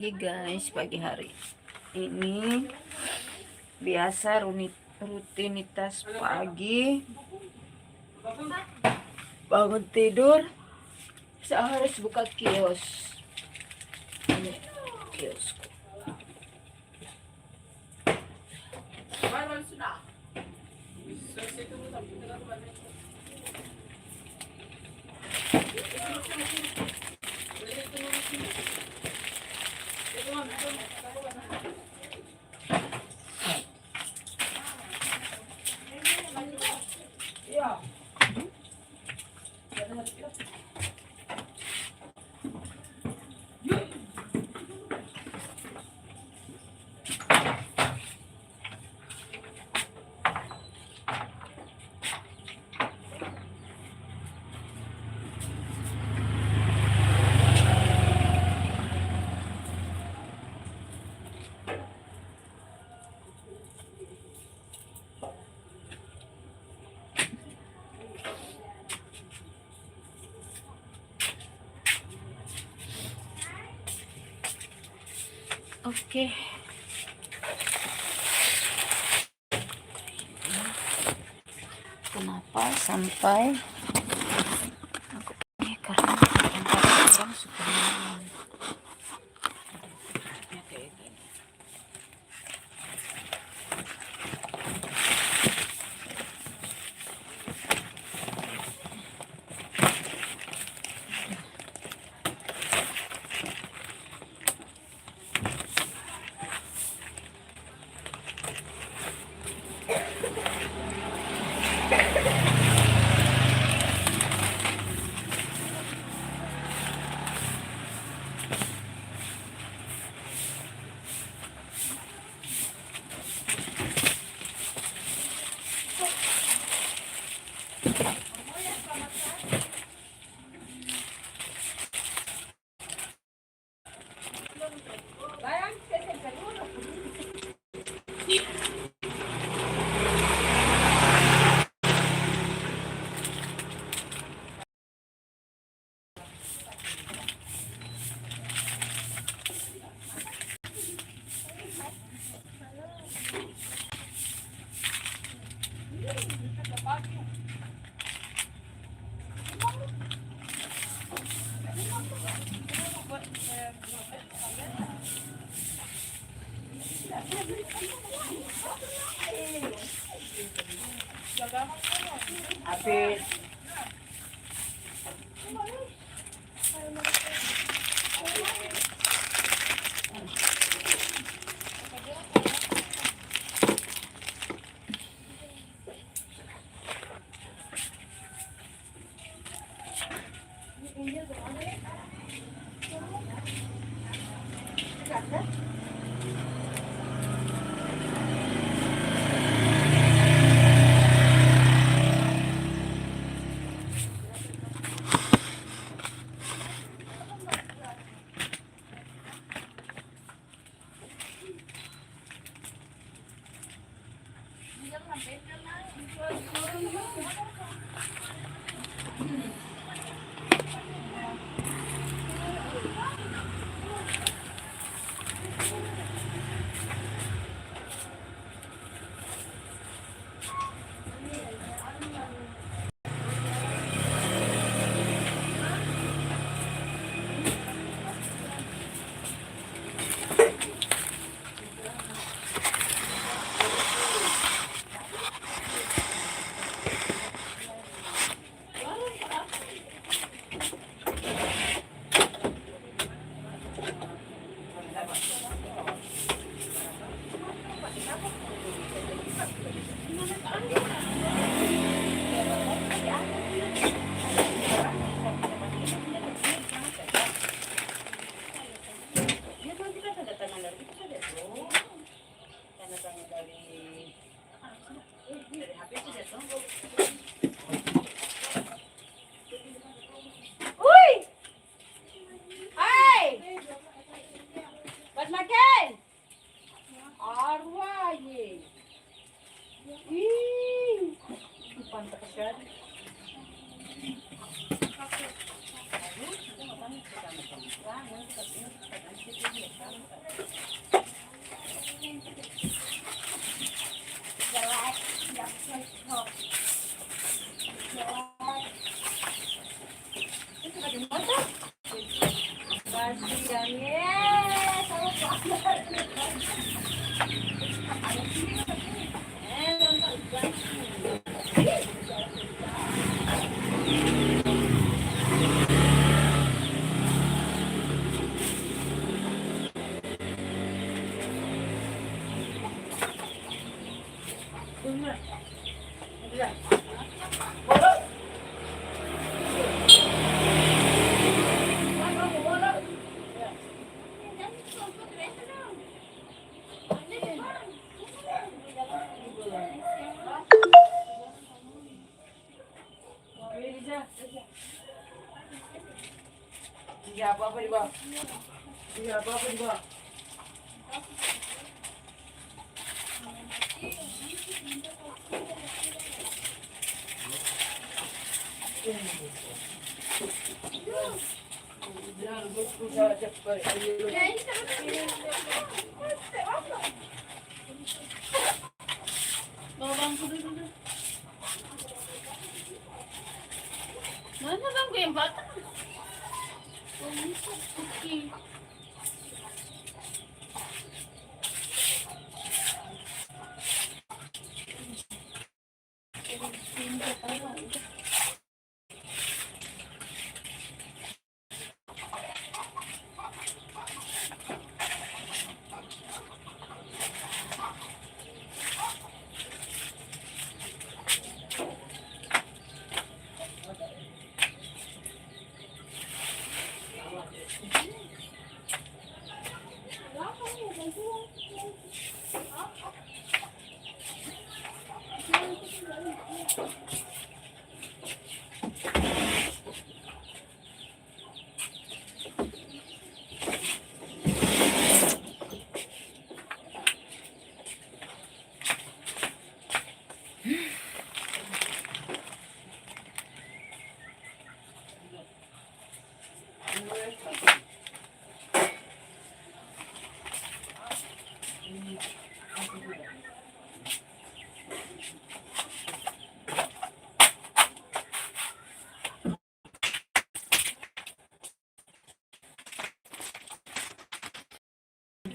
Oke guys, pagi hari ini biasa rutinitas pagi bangun tidur, saya harus buka kios. Ini kiosku. Oke. Kenapa sampai aku ini karena orang suka main. Habis pantas kan? Iya, apa-apa di bawah. Iya, apa-apa di bawah. Mana bangku yang patah? Oh, ini kuki.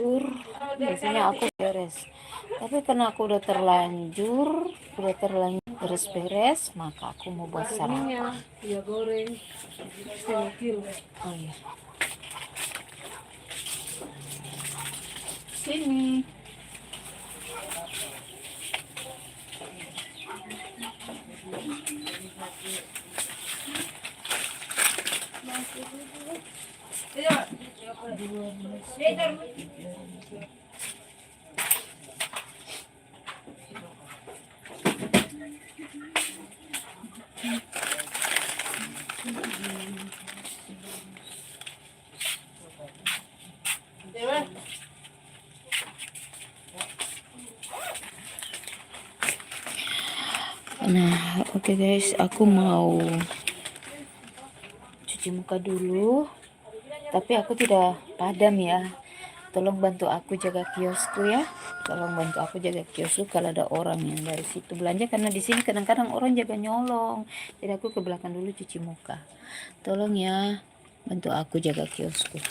Tidur biasanya aku beres, tapi karena aku udah terlanjur beres-beres, maka aku mau buat sarapan. Ya goreng setengah kilo. Oh iya, Sini. nah oke guys, aku mau cuci muka dulu, tapi aku tidak padam ya. Tolong bantu aku jaga kiosku ya. Tolong bantu aku jaga kiosku kalau ada orang yang dari situ belanja, karena di sini kadang-kadang orang jaga nyolong. Jadi aku ke belakang dulu cuci muka. Tolong ya, bantu aku jaga kiosku.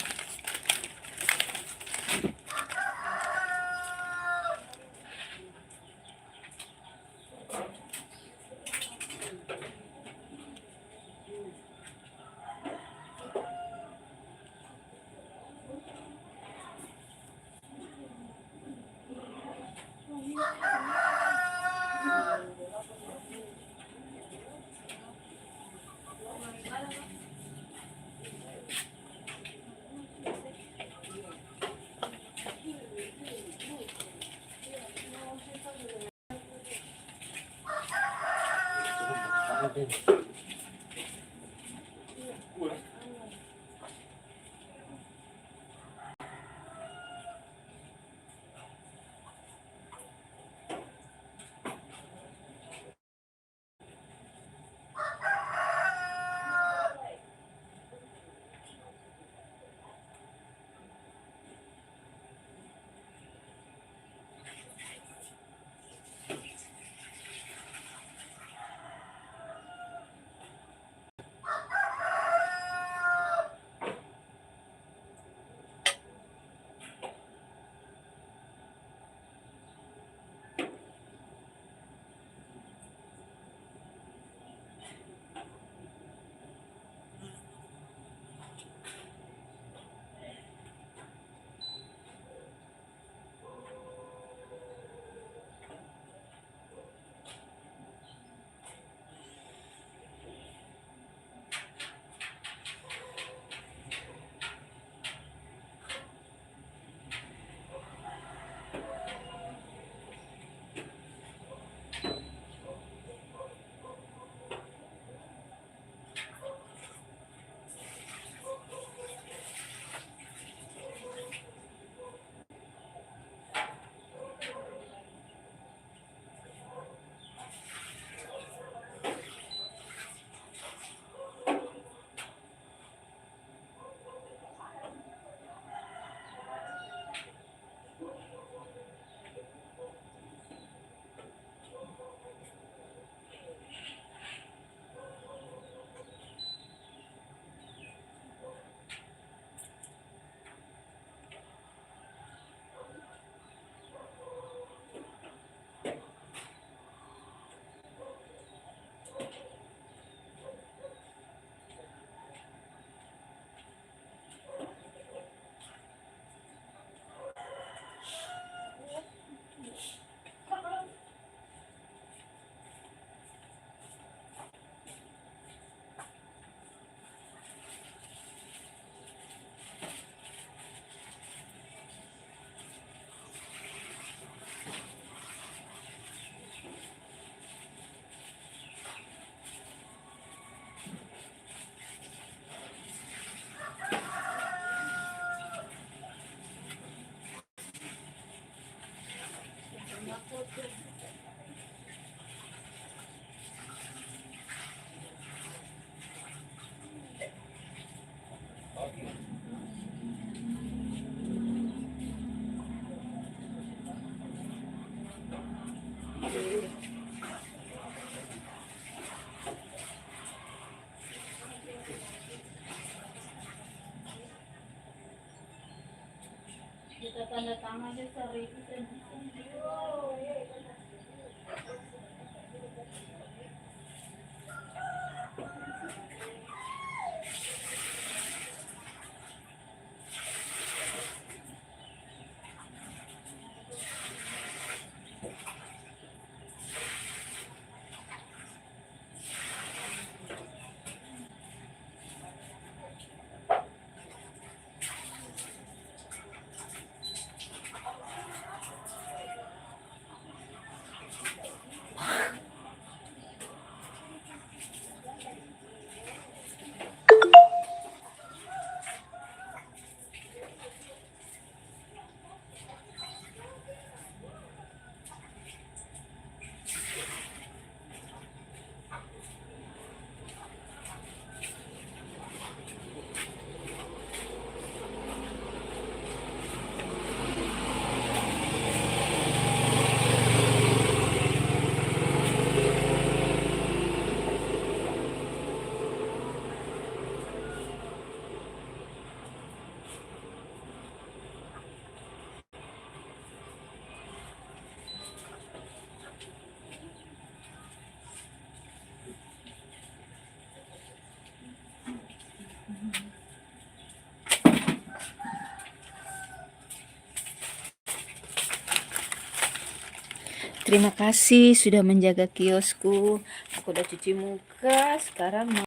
Kita tanda tangan deh sehari itu. Terima kasih sudah menjaga kiosku. Aku udah cuci muka, sekarang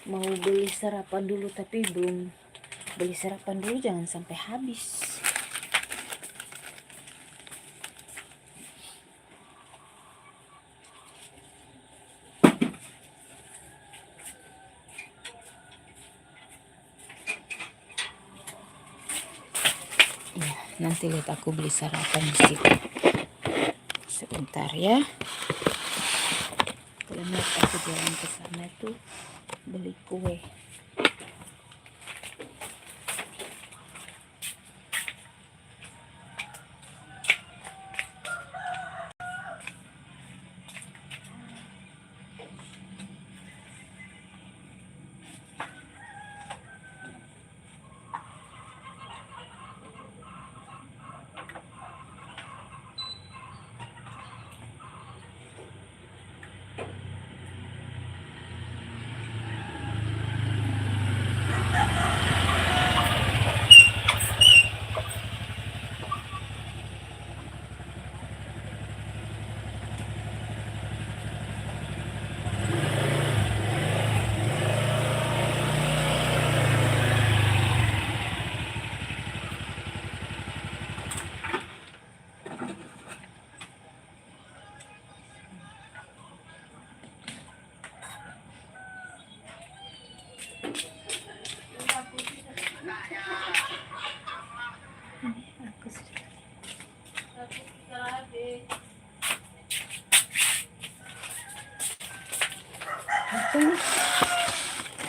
mau beli sarapan dulu, tapi belum beli sarapan dulu, jangan sampai habis. Ya, nanti lihat aku beli sarapan di situ. Sebentar ya. Karena aku jalan ke sana tuh beli kue.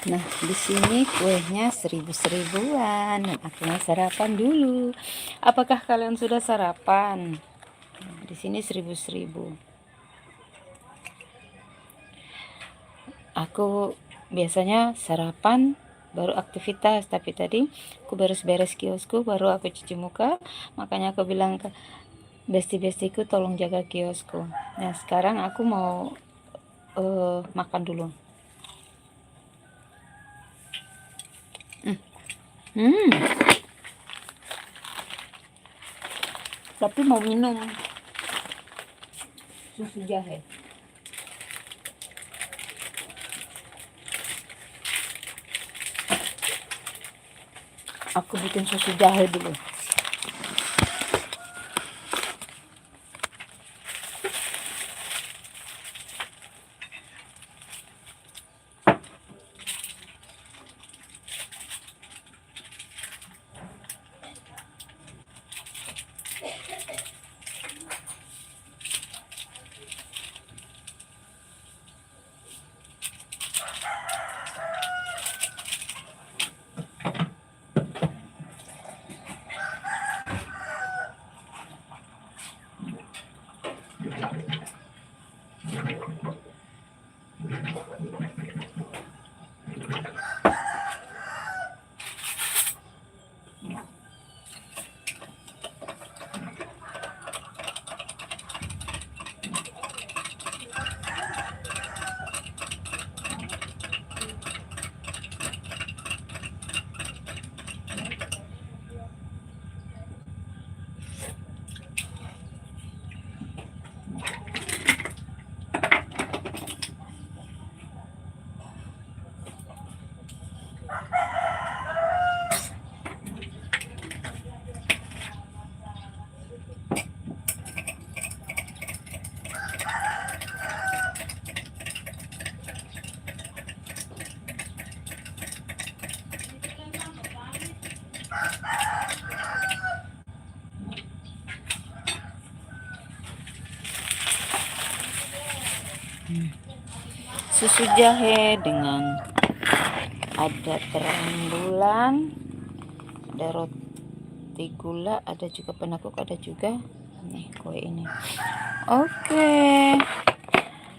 Nah, di sini kuenya 1000-1000-an dan aku mau sarapan dulu. Apakah kalian sudah sarapan? Nah, di sini 1000-1000. Aku biasanya sarapan baru aktivitas, tapi tadi aku beres-beres kiosku baru aku cuci muka, makanya aku bilang ke besti-bestiku tolong jaga kiosku. Nah, sekarang aku mau makan dulu. Hmm, tapi mau minum susu jahe. Aku bikin susu jahe dulu. Susu jahe dengan ada terang bulan, ada roti gula, ada juga penakuk, ada juga nih kue ini. Oke,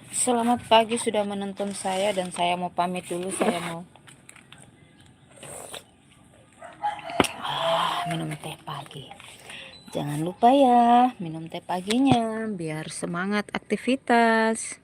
selamat pagi sudah menonton saya, dan saya mau pamit dulu. Saya mau minum teh pagi. Jangan lupa ya minum teh paginya biar semangat aktivitas.